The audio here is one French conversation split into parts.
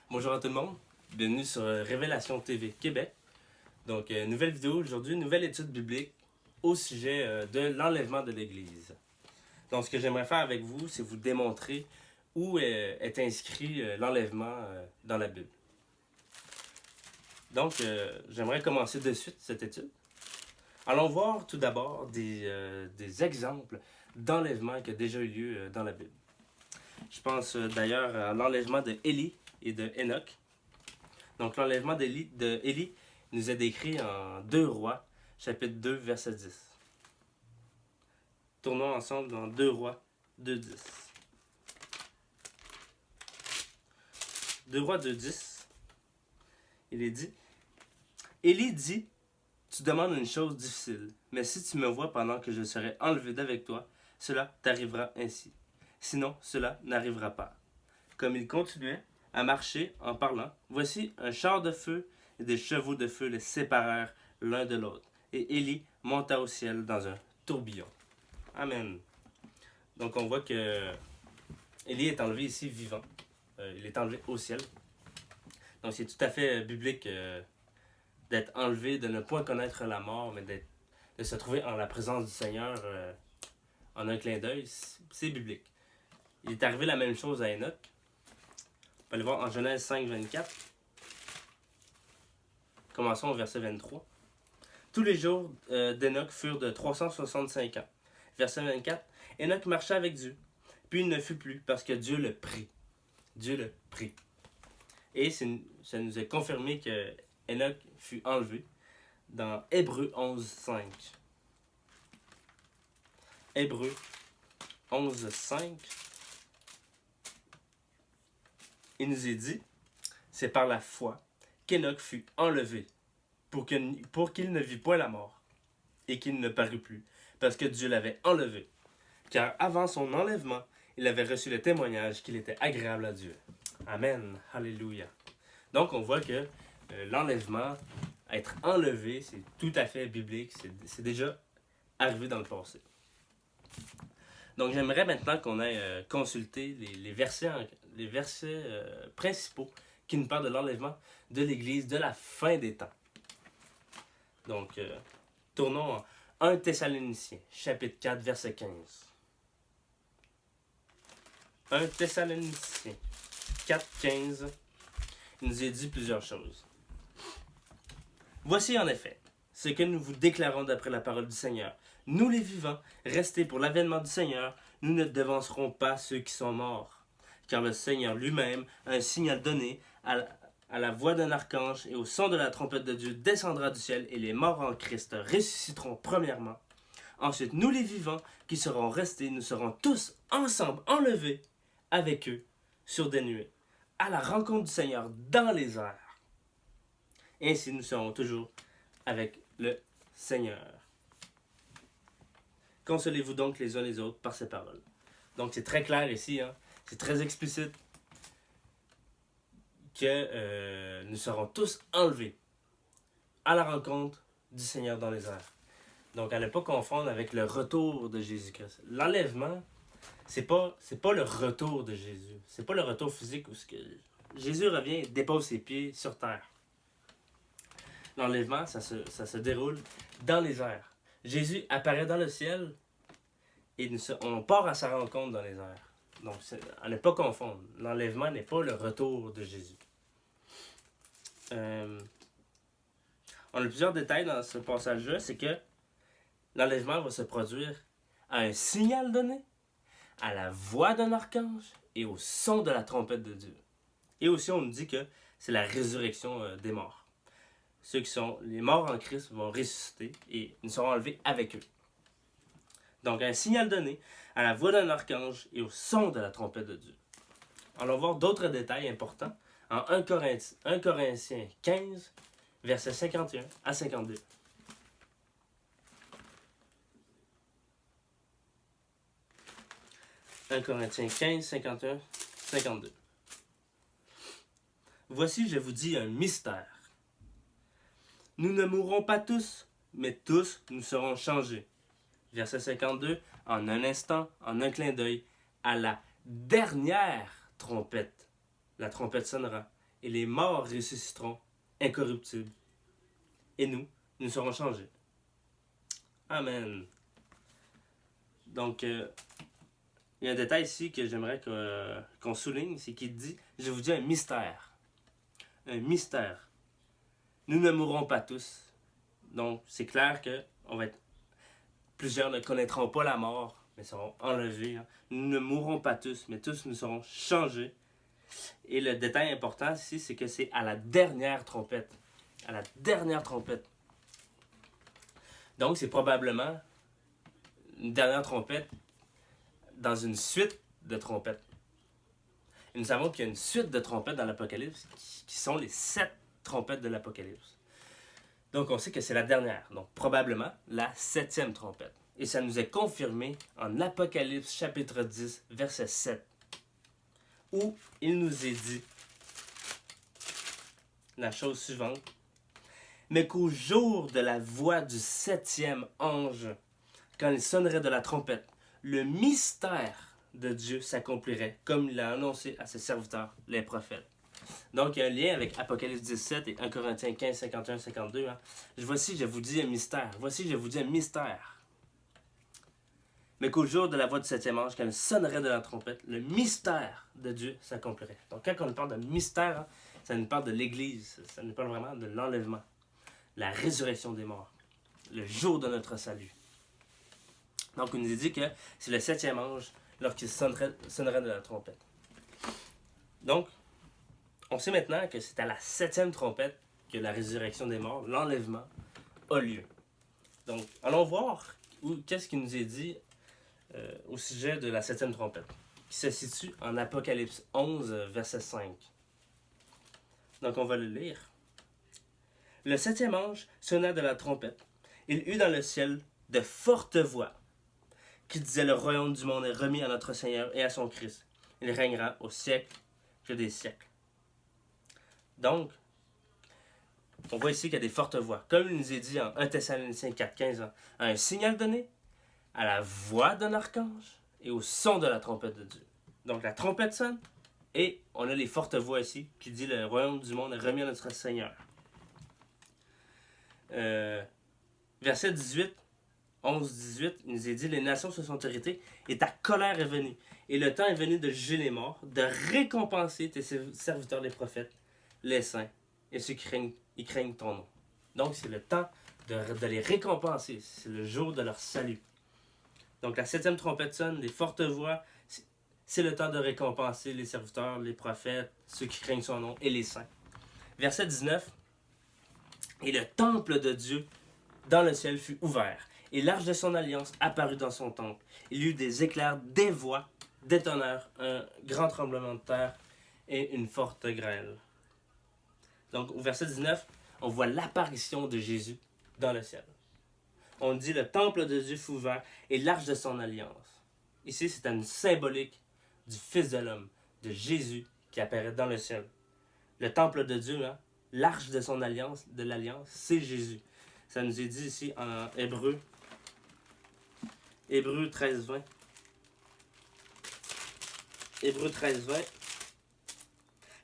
Bonjour à tout le monde, bienvenue sur Révélation TV Québec. Donc, nouvelle vidéo aujourd'hui, nouvelle étude biblique au sujet de l'enlèvement de l'Église. Donc, ce que j'aimerais faire avec vous, c'est vous démontrer où est inscrit l'enlèvement dans la Bible. Donc, j'aimerais commencer de suite cette étude. Allons voir tout d'abord des exemples d'enlèvement qui a déjà eu lieu dans la Bible. Je pense d'ailleurs à l'enlèvement de Élie et de Enoch. Donc, l'enlèvement d'Élie nous est décrit en 2 Rois, chapitre 2, verset 10. Tournons ensemble dans 2 Rois 2, 10. 2 Rois 2, 10, il est dit, Élie dit, tu demandes une chose difficile, mais si tu me vois pendant que je serai enlevé d'avec toi, cela t'arrivera ainsi. Sinon, cela n'arrivera pas. Comme il continuait à marcher en parlant, voici un char de feu et des chevaux de feu les séparèrent l'un de l'autre. Et Élie monta au ciel dans un tourbillon. Amen. Donc on voit que Élie est enlevé ici vivant. Il est enlevé au ciel. Donc c'est tout à fait biblique d'être enlevé, de ne point connaître la mort, mais de se trouver en la présence du Seigneur en un clin d'œil. C'est biblique. Il est arrivé la même chose à Enoch. On peut aller voir en Genèse 5, 24. Commençons au verset 23. Tous les jours d'Enoch furent de 365 ans. Verset 24. Enoch marcha avec Dieu. Puis il ne fut plus parce que Dieu le prit. Dieu le prit. Et ça nous est confirmé que Enoch fut enlevé dans Hébreux 11, 5. Hébreux 11, 5. Il nous est dit, c'est par la foi qu'Enoch fut enlevé pour qu'il ne vit point la mort et qu'il ne parut plus, parce que Dieu l'avait enlevé. Car avant son enlèvement, il avait reçu le témoignage qu'il était agréable à Dieu. Amen. Alléluia. Donc on voit que l'enlèvement, être enlevé, c'est tout à fait biblique, c'est déjà arrivé dans le passé. Donc j'aimerais maintenant qu'on ait consulté les versets principaux qui nous parlent de l'enlèvement de l'Église de la fin des temps. Donc, tournons en 1 Thessaloniciens, chapitre 4, verset 15. 1 Thessaloniciens 4, 15, il nous est dit plusieurs choses. Voici en effet ce que nous vous déclarons d'après la parole du Seigneur. Nous les vivants, restés pour l'avènement du Seigneur, nous ne devancerons pas ceux qui sont morts. Car le Seigneur lui-même a un signal donné à la voix d'un archange et au son de la trompette de Dieu descendra du ciel et les morts en Christ ressusciteront premièrement. Ensuite, nous les vivants qui serons restés, nous serons tous ensemble enlevés avec eux sur des nuées, à la rencontre du Seigneur dans les airs. Ainsi, nous serons toujours avec le Seigneur. Consolez-vous donc les uns les autres par ces paroles. Donc, c'est très clair ici, hein? C'est très explicite que nous serons tous enlevés à la rencontre du Seigneur dans les airs. Donc, à ne pas confondre avec le retour de Jésus-Christ. L'enlèvement, c'est pas le retour de Jésus. C'est pas le retour physique où Jésus revient et dépose ses pieds sur terre. L'enlèvement, ça se déroule dans les airs. Jésus apparaît dans le ciel et on part à sa rencontre dans les airs. Donc, à ne pas confondre. L'enlèvement n'est pas le retour de Jésus. On a plusieurs détails dans ce passage-là. C'est que l'enlèvement va se produire à un signal donné, à la voix d'un archange et au son de la trompette de Dieu. Et aussi, on nous dit que c'est la résurrection des morts. Ceux qui sont les morts en Christ vont ressusciter et nous serons enlevés avec eux. Donc, un signal donné, à la voix d'un archange et au son de la trompette de Dieu. Allons voir d'autres détails importants en 1 Corinthiens 15, versets 51 à 52. 1 Corinthiens 15, 51, 52. Voici, je vous dis un mystère. Nous ne mourrons pas tous, mais tous nous serons changés. Verset 52, en un instant, en un clin d'œil, à la dernière trompette. La trompette sonnera, et les morts ressusciteront incorruptibles. Et nous serons changés. Amen. Donc, il y a un détail ici que j'aimerais qu'on souligne, c'est qu'il dit, je vous dis un mystère. Un mystère. Nous ne mourrons pas tous. Donc, c'est clair que plusieurs ne connaîtront pas la mort, mais seront enlevés. Hein. Nous ne mourrons pas tous, mais tous nous serons changés. Et le détail important ici, c'est que c'est à la dernière trompette. À la dernière trompette. Donc, c'est probablement une dernière trompette dans une suite de trompettes. Et nous savons qu'il y a une suite de trompettes dans l'Apocalypse qui sont les 7 trompettes de l'Apocalypse. Donc, on sait que c'est la dernière. Donc, probablement la 7e trompette. Et ça nous est confirmé en Apocalypse chapitre 10, verset 7, où il nous est dit la chose suivante. Mais qu'au jour de la voix du 7e ange, quand il sonnerait de la trompette, le mystère de Dieu s'accomplirait, comme il l'a annoncé à ses serviteurs, les prophètes. Donc, il y a un lien avec Apocalypse 17 et 1 Corinthiens 15, 51, 52. Hein. Voici, je vous dis un mystère. Voici, je vous dis un mystère. Mais qu'au jour de la voix du 7e ange, quand il sonnerait de la trompette, le mystère de Dieu s'accomplirait. Donc, quand on parle de mystère, hein, ça nous parle de l'Église. Ça nous parle vraiment de l'enlèvement, la résurrection des morts, le jour de notre salut. Donc, on nous dit que c'est le 7e ange lorsqu'il sonnerait de la trompette. Donc, on sait maintenant que c'est à la 7e trompette que la résurrection des morts, l'enlèvement, a lieu. Donc, allons voir qu'est-ce qui nous est dit au sujet de la 7e trompette, qui se situe en Apocalypse 11, verset 5. Donc, on va le lire. Le 7e ange sonna de la trompette. Il eut dans le ciel de fortes voix qui disaient: le royaume du monde est remis à notre Seigneur et à son Christ. Il régnera au siècle que des siècles. Donc, on voit ici qu'il y a des fortes voix. Comme il nous est dit en 1 Thessaloniciens 4, 15, à un signal donné, à la voix d'un archange et au son de la trompette de Dieu. Donc la trompette sonne et on a les fortes voix ici qui dit: le royaume du monde est remis à notre Seigneur. Verset 18, 11-18, il nous est dit: les nations se sont irritées et ta colère est venue. Et le temps est venu de juger les morts, de récompenser tes serviteurs les prophètes, les saints et ceux qui craignent ton nom. Donc c'est le temps de les récompenser. C'est le jour de leur salut. Donc la 7e trompette sonne, les fortes voix. C'est le temps de récompenser les serviteurs, les prophètes, ceux qui craignent son nom et les saints. Verset 19. Et le temple de Dieu dans le ciel fut ouvert, et l'arche de son alliance apparut dans son temple. Il y eut des éclairs, des voix, des tonnerres, un grand tremblement de terre et une forte grêle. Donc au verset 19, on voit l'apparition de Jésus dans le ciel. On dit: le temple de Dieu fut ouvert et l'arche de son alliance. Ici, c'est une symbolique du Fils de l'homme, de Jésus qui apparaît dans le ciel. Le temple de Dieu, hein, l'arche de son alliance, de l'alliance, c'est Jésus. Ça nous est dit ici en Hébreu 13, 20. Hébreu 13, 20.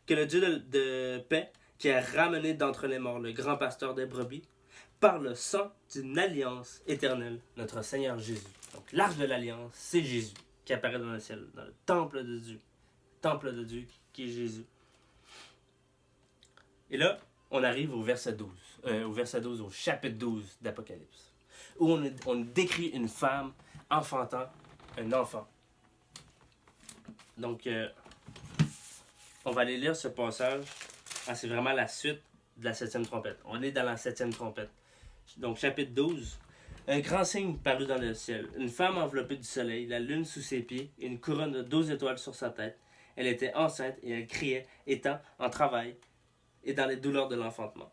Que le Dieu de paix, qui a ramené d'entre les morts le grand pasteur des brebis, par le sang d'une alliance éternelle, notre Seigneur Jésus. Donc l'arche de l'alliance, c'est Jésus qui apparaît dans le ciel, dans le temple de Dieu. Temple de Dieu qui est Jésus. Et là, on arrive au verset 12. Au chapitre 12 d'Apocalypse. Où on décrit une femme enfantant un enfant. Donc, on va aller lire ce passage. C'est vraiment la suite de la 7e trompette. On est dans la 7e trompette. Donc, chapitre 12. Un grand signe parut dans le ciel. Une femme enveloppée du soleil, la lune sous ses pieds et une couronne de 12 étoiles sur sa tête. Elle était enceinte et elle criait, étant en travail et dans les douleurs de l'enfantement.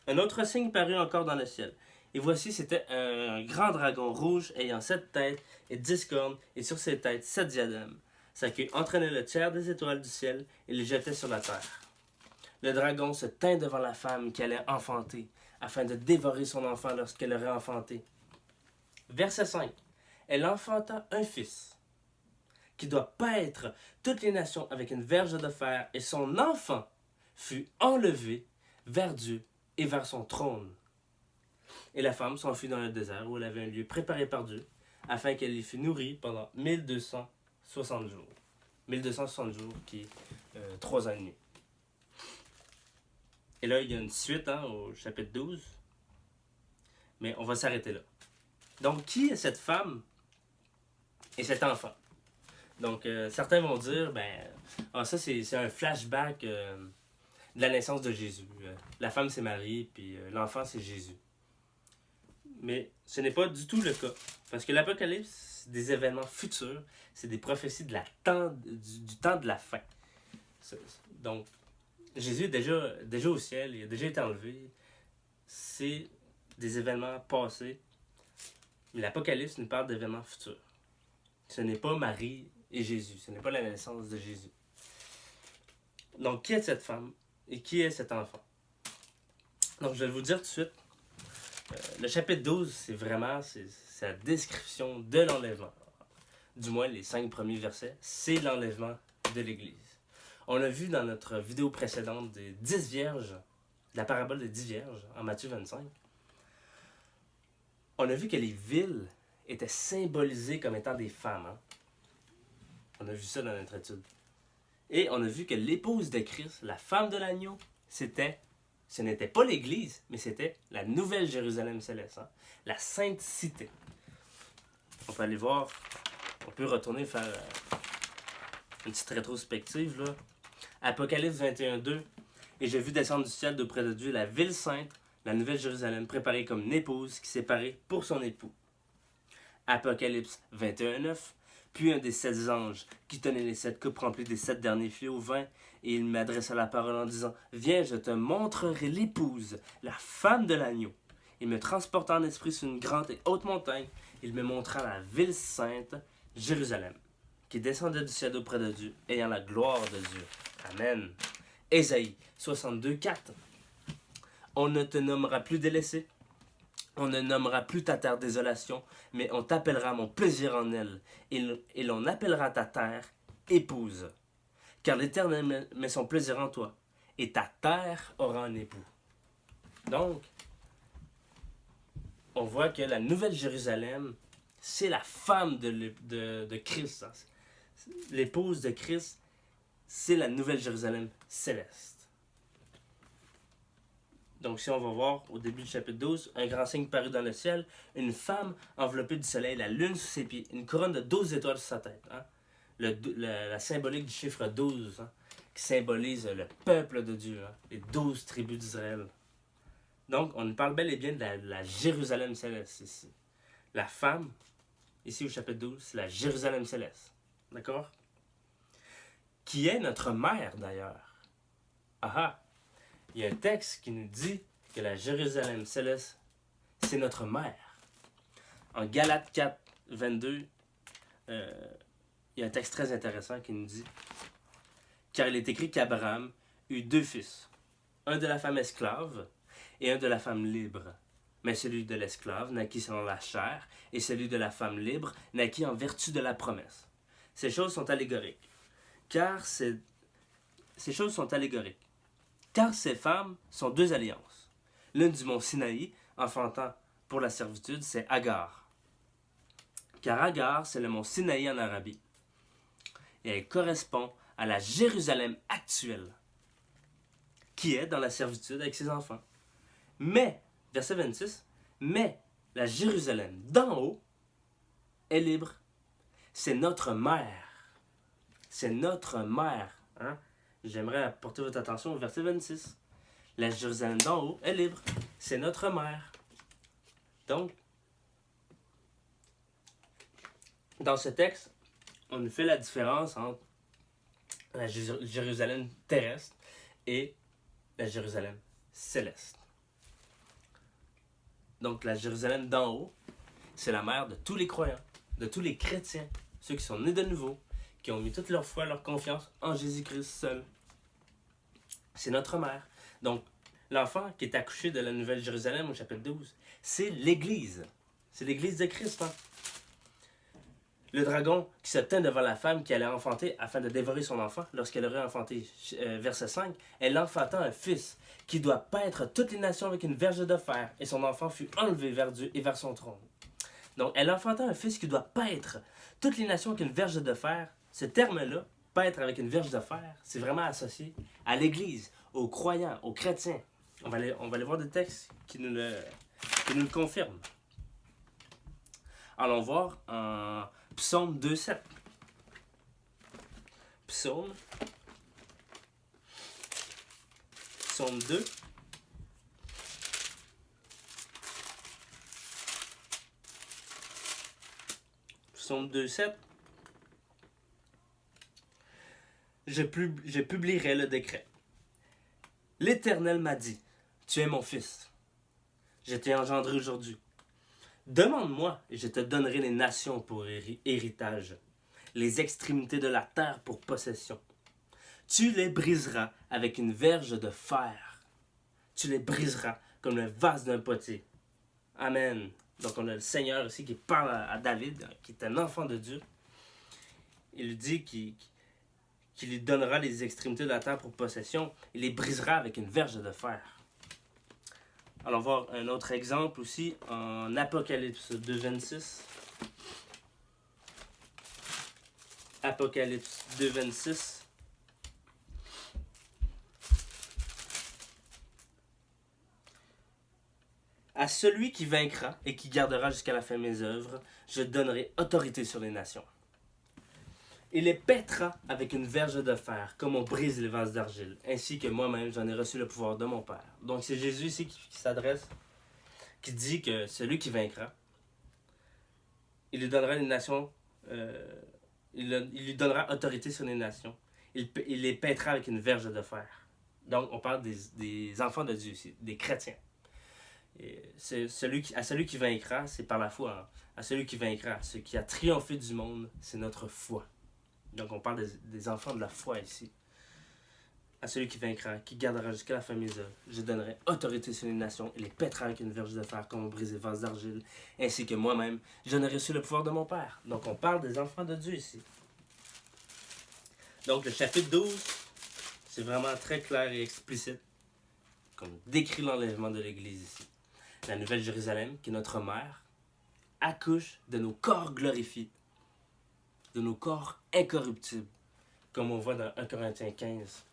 Un autre signe parut encore dans le ciel. Et voici, c'était un grand dragon rouge ayant 7 têtes et 10 cornes, et sur ses têtes 7 diadèmes. Sa queue entraînait le tiers des étoiles du ciel et les jetait sur la terre. Le dragon se tint devant la femme qui allait enfanter, afin de dévorer son enfant lorsqu'elle aurait enfanté. Verset 5. Elle enfanta un fils, qui doit paître toutes les nations avec une verge de fer, et son enfant fut enlevée vers Dieu et vers son trône. Et la femme s'enfuit dans le désert où elle avait un lieu préparé par Dieu afin qu'elle y fût nourrie pendant 1260 jours. 1260 jours qui est 3 ans et demi. Et là, il y a une suite au chapitre 12. Mais on va s'arrêter là. Donc, qui est cette femme et cet enfant? Donc, certains vont dire, ça c'est un flashback de la naissance de Jésus. La femme c'est Marie, puis l'enfant c'est Jésus. Mais ce n'est pas du tout le cas. Parce que l'Apocalypse, c'est des événements futurs, c'est des prophéties du temps de la fin. Donc, Jésus est déjà au ciel, il a déjà été enlevé. C'est des événements passés. Mais l'Apocalypse nous parle d'événements futurs. Ce n'est pas Marie et Jésus. Ce n'est pas la naissance de Jésus. Donc, qui est cette femme et qui est cet enfant? Donc, je vais vous dire tout de suite. Le chapitre 12, c'est la description de l'enlèvement. Du moins, les 5 premiers versets, c'est l'enlèvement de l'Église. On a vu dans notre vidéo précédente des 10 vierges, la parabole des 10 vierges, en Matthieu 25. On a vu que les villes étaient symbolisées comme étant des femmes. On a vu ça dans notre étude. Et on a vu que l'épouse de Christ, la femme de l'agneau, ce n'était pas l'Église, mais c'était la nouvelle Jérusalem céleste, la Sainte Cité. On peut aller voir, on peut retourner faire une petite rétrospective. Là. Apocalypse 21:2. Et j'ai vu descendre du ciel d'auprès de Dieu la ville sainte, la nouvelle Jérusalem, préparée comme une épouse qui s'est parée pour son époux. Apocalypse 21:9. Puis un des 7 anges qui tenait les 7 coupes remplies des 7 derniers fiots vint, et il m'adressa la parole en disant: Viens, je te montrerai l'épouse, la femme de l'agneau. Il me transporta en esprit sur une grande et haute montagne. Il me montra la ville sainte, Jérusalem, qui descendait du ciel auprès de Dieu, ayant la gloire de Dieu. Amen. Ésaïe 62:4. On ne te nommera plus délaissé. On ne nommera plus ta terre désolation, mais on t'appellera mon plaisir en elle, et l'on appellera ta terre épouse. Car l'Éternel met son plaisir en toi, et ta terre aura un époux. Donc, on voit que la nouvelle Jérusalem, c'est la femme de Christ. L'épouse de Christ, c'est la nouvelle Jérusalem céleste. Donc, si on va voir au début du chapitre 12, un grand signe parut dans le ciel, une femme enveloppée du soleil, la lune sous ses pieds, une couronne de 12 étoiles sur sa tête. La symbolique du chiffre 12, qui symbolise le peuple de Dieu, les 12 tribus d'Israël. Donc, on nous parle bel et bien de la Jérusalem céleste ici. La femme, ici au chapitre 12, c'est la Jérusalem céleste. D'accord? Qui est notre mère d'ailleurs. Ah! Il y a un texte qui nous dit que la Jérusalem céleste, c'est notre mère. En Galates 4:22, il y a un texte très intéressant qui nous dit: Car il est écrit qu'Abraham eut 2 fils, un de la femme esclave et un de la femme libre. Mais celui de l'esclave naquit selon la chair, et celui de la femme libre naquit en vertu de la promesse. Ces choses sont allégoriques. Car ces femmes sont 2 alliances. L'une du mont Sinaï, enfantant pour la servitude, c'est Agar. Car Agar, c'est le mont Sinaï en Arabie. Et elle correspond à la Jérusalem actuelle, qui est dans la servitude avec ses enfants. Mais, verset 26, mais la Jérusalem d'en haut est libre. C'est notre mère. C'est notre mère. J'aimerais apporter votre attention au verset 26. La Jérusalem d'en haut est libre. C'est notre mère. Donc, dans ce texte, on nous fait la différence entre la Jérusalem terrestre et la Jérusalem céleste. Donc, la Jérusalem d'en haut, c'est la mère de tous les croyants, de tous les chrétiens, ceux qui sont nés de nouveau, qui ont mis toute leur foi, leur confiance en Jésus-Christ seul. C'est notre mère. Donc, l'enfant qui est accouché de la Nouvelle Jérusalem au chapitre 12, c'est l'Église. C'est l'Église de Christ. Le dragon qui se tint devant la femme qui allait enfanter afin de dévorer son enfant, lorsqu'elle aurait enfanté, verset 5, elle enfanta un fils qui doit paître toutes les nations avec une verge de fer, et son enfant fut enlevé vers Dieu et vers son trône. Donc, elle enfanta un fils qui doit paître toutes les nations avec une verge de fer. Ce terme-là, paître avec une verge de fer, c'est vraiment associé à l'Église, aux croyants, aux chrétiens. On va aller voir des textes qui nous le confirment. Allons voir en Psaume 2,7. Psaume 2. Psaume 2,7. Je publierai le décret. L'Éternel m'a dit, tu es mon fils. Je t'ai engendré aujourd'hui. Demande-moi et je te donnerai les nations pour héritage, les extrémités de la terre pour possession. Tu les briseras avec une verge de fer. Tu les briseras comme le vase d'un potier. Amen. Donc on a le Seigneur aussi qui parle à David, qui est un enfant de Dieu. Il lui dit qu'il lui donnera les extrémités de la terre pour possession. Il les brisera avec une verge de fer. Allons voir un autre exemple aussi en Apocalypse 2,26. Apocalypse 2,26. À celui qui vaincra et qui gardera jusqu'à la fin mes œuvres, je donnerai autorité sur les nations. Il les pètera avec une verge de fer, comme on brise les vases d'argile, ainsi que moi-même j'en ai reçu le pouvoir de mon Père. Donc c'est Jésus ici qui s'adresse, qui dit que celui qui vaincra, il lui donnera les nations, il lui donnera autorité sur les nations. Il les pètera avec une verge de fer. Donc on parle des enfants de Dieu ici, des chrétiens. Et c'est à celui qui vaincra, c'est par la foi. Hein. À celui qui vaincra, ce qui a triomphé du monde, c'est notre foi. Donc on parle des enfants de la foi ici. À celui qui vaincra, qui gardera jusqu'à la fin mes œuvres, je donnerai autorité sur les nations et les pètera avec une verge de fer comme on brise les vases d'argile, ainsi que moi-même, j'en ai reçu le pouvoir de mon Père. Donc on parle des enfants de Dieu ici. Donc le chapitre 12, c'est vraiment très clair et explicite, comme décrit l'enlèvement de l'Église ici. La Nouvelle Jérusalem, qui est notre mère, accouche de nos corps glorifiés, de nos corps incorruptibles, comme on voit dans 1 Corinthiens 15.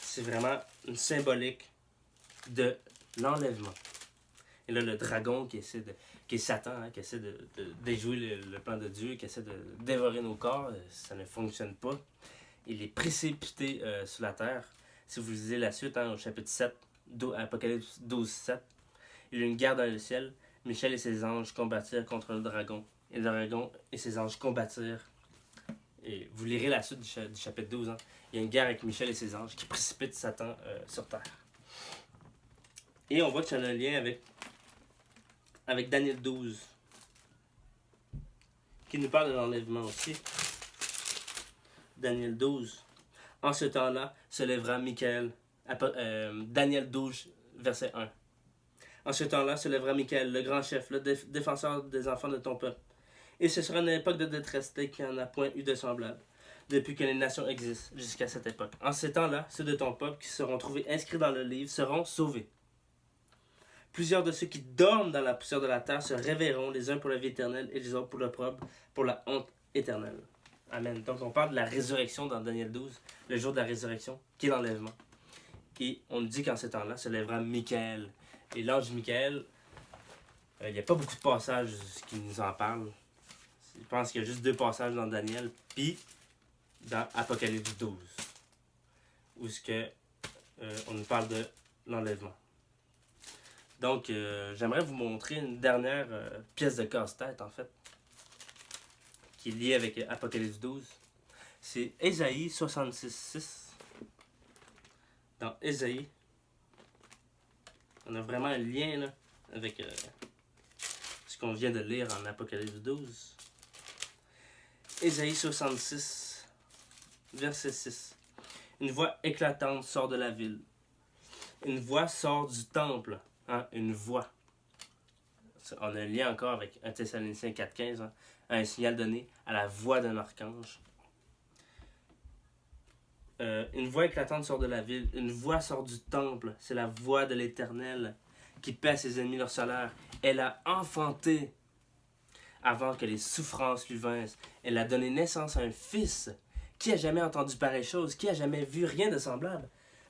C'est vraiment une symbolique de l'enlèvement. Et là, le dragon qui est Satan, hein, qui essaie de déjouer le plan de Dieu, qui essaie de dévorer nos corps, ça ne fonctionne pas. Il est précipité sur la terre. Si vous lisez la suite, hein, au chapitre 7, Apocalypse 12, 7, il y a une guerre dans le ciel. Michel et ses anges combattirent contre le dragon. Et le dragon et ses anges combattirent. Et vous lirez la suite du chapitre 12. Hein. Il y a une guerre avec Michel et ses anges qui précipitent Satan sur terre. Et on voit qu'il y a un lien avec Daniel 12, qui nous parle de l'enlèvement aussi. Daniel 12. En ce temps-là se lèvera Michael. Daniel 12, verset 1. En ce temps-là se lèvera Michael, le grand chef, le défenseur des enfants de ton peuple. Et ce sera une époque de détresse telle qu'il n'y en a point eu de semblable, depuis que les nations existent jusqu'à cette époque. En ces temps-là, ceux de ton peuple qui seront trouvés inscrits dans le livre seront sauvés. Plusieurs de ceux qui dorment dans la poussière de la terre se réveilleront, les uns pour la vie éternelle et les autres pour l'opprobre, pour la honte éternelle. Amen. Donc on parle de la résurrection dans Daniel 12, le jour de la résurrection, qui est l'enlèvement. Et on nous dit qu'en ce temps-là se lèvera Michael. Et l'ange Michael, il n'y a pas beaucoup de passages qui nous en parlent. Je pense qu'il y a juste 2 passages dans Daniel, puis dans Apocalypse 12, où on nous parle de l'enlèvement. Donc, j'aimerais vous montrer une dernière pièce de casse-tête, en fait, qui est liée avec Apocalypse 12. C'est Ésaïe 66:6. Dans Ésaïe, on a vraiment un lien là, avec ce qu'on vient de lire en Apocalypse 12. Ésaïe 66, verset 6. Une voix éclatante sort de la ville. Une voix sort du temple. Hein, une voix. On a un lien encore avec 1 Thessaloniciens 4,15, hein, un signal donné à la voix d'un archange. Une voix éclatante sort de la ville, une voix sort du temple, c'est la voix de l'Éternel qui paie à ses ennemis leur salaire. Elle a enfanté avant que les souffrances lui vinssent. Elle a donné naissance à un fils. Qui a jamais entendu pareille chose? Qui a jamais vu rien de semblable?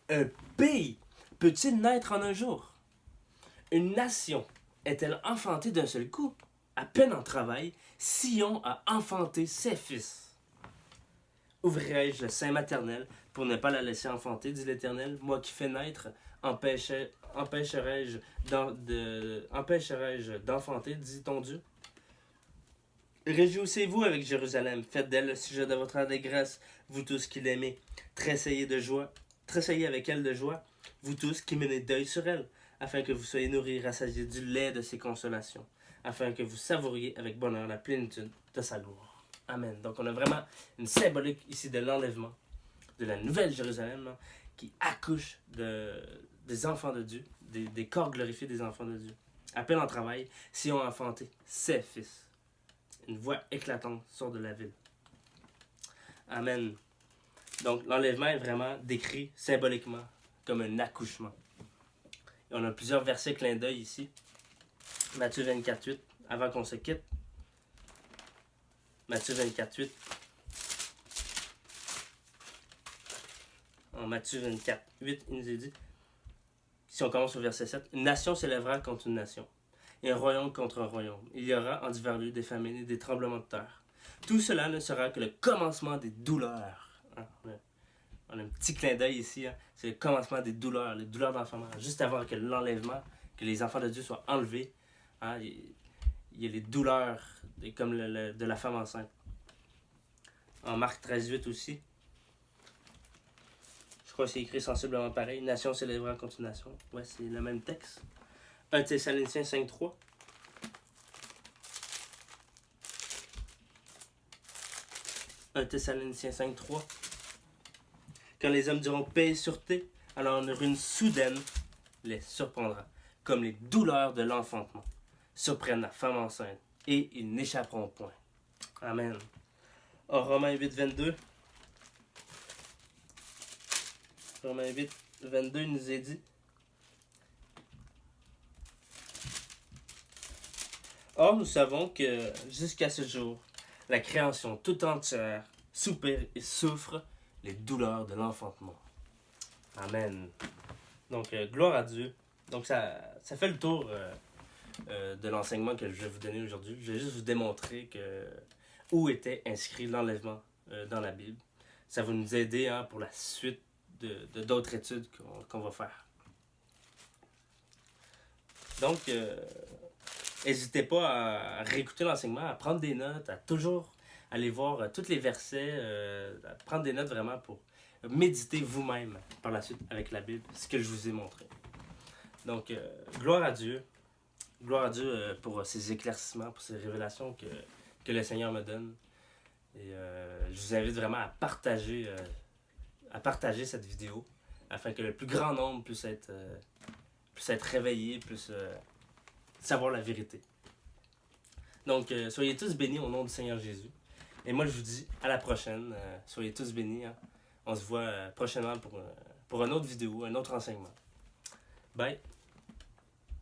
Un pays peut-il naître en un jour? Une nation est-elle enfantée d'un seul coup? À peine en travail, Sion a enfanté ses fils. Ouvrirai-je le sein maternel pour ne pas la laisser enfanter, dit l'Éternel, moi qui fais naître, empêcherai-je d'enfanter, dit ton Dieu? Réjouissez-vous avec Jérusalem, faites d'elle le sujet de votre allégresse, vous tous qui l'aimez. Tressaillez avec elle de joie, vous tous qui menez deuil sur elle, afin que vous soyez nourris et rassasiés du lait de ses consolations, afin que vous savouriez avec bonheur la plénitude de sa gloire. Amen. Donc on a vraiment une symbolique ici de l'enlèvement de la nouvelle Jérusalem, là, qui accouche des enfants de Dieu, des corps glorifiés des enfants de Dieu. À peine en travail, Sion a enfanté ses fils. Une voix éclatante sort de la ville. Amen. Donc, l'enlèvement est vraiment décrit symboliquement comme un accouchement. Et on a plusieurs versets clin d'œil ici. Matthieu 24,8, avant qu'on se quitte. Matthieu 24,8. En Matthieu 24,8, il nous est dit, si on commence au verset 7, une nation s'élèvera contre une nation, et un royaume contre un royaume. Il y aura en divers lieux des famines et des tremblements de terre. Tout cela ne sera que le commencement des douleurs. Hein? On a un petit clin d'œil ici. Hein? C'est le commencement des douleurs, les douleurs d'enfantement. Juste avant que l'enlèvement, que les enfants de Dieu soient enlevés, hein? Il y a les douleurs comme de la femme enceinte. En Marc 13,8 aussi. Je crois que c'est écrit sensiblement pareil. Nation s'élèvera contre une nation. Ouais, c'est le même texte. 1 Thessaloniciens 5,3. Un Thessaloniciens 5,3. Quand les hommes diront paix et sûreté, alors une ruine soudaine les surprendra, comme les douleurs de l'enfantement surprennent la femme enceinte, et ils n'échapperont point. Amen. Romains 8,22. Romains 8,22 il nous est dit. Or, nous savons que jusqu'à ce jour, la création tout entière soupire et souffre les douleurs de l'enfantement. Amen. Donc, gloire à Dieu. Donc, ça fait le tour de l'enseignement que je vais vous donner aujourd'hui. Je vais juste vous démontrer où était inscrit l'enlèvement dans la Bible. Ça va nous aider hein, pour la suite d'autres études qu'on va faire. Donc, n'hésitez pas à réécouter l'enseignement, à prendre des notes, à toujours aller voir tous les versets, à prendre des notes vraiment pour méditer vous-même par la suite avec la Bible, ce que je vous ai montré. Donc, gloire à Dieu. Gloire à Dieu pour ces éclaircissements, pour ces révélations que le Seigneur me donne. Et je vous invite vraiment à partager cette vidéo afin que le plus grand nombre puisse être réveillé, puisse savoir la vérité. Donc, soyez tous bénis au nom du Seigneur Jésus. Et moi, je vous dis à la prochaine. Soyez tous bénis. Hein. On se voit prochainement pour une autre vidéo, un autre enseignement. Bye!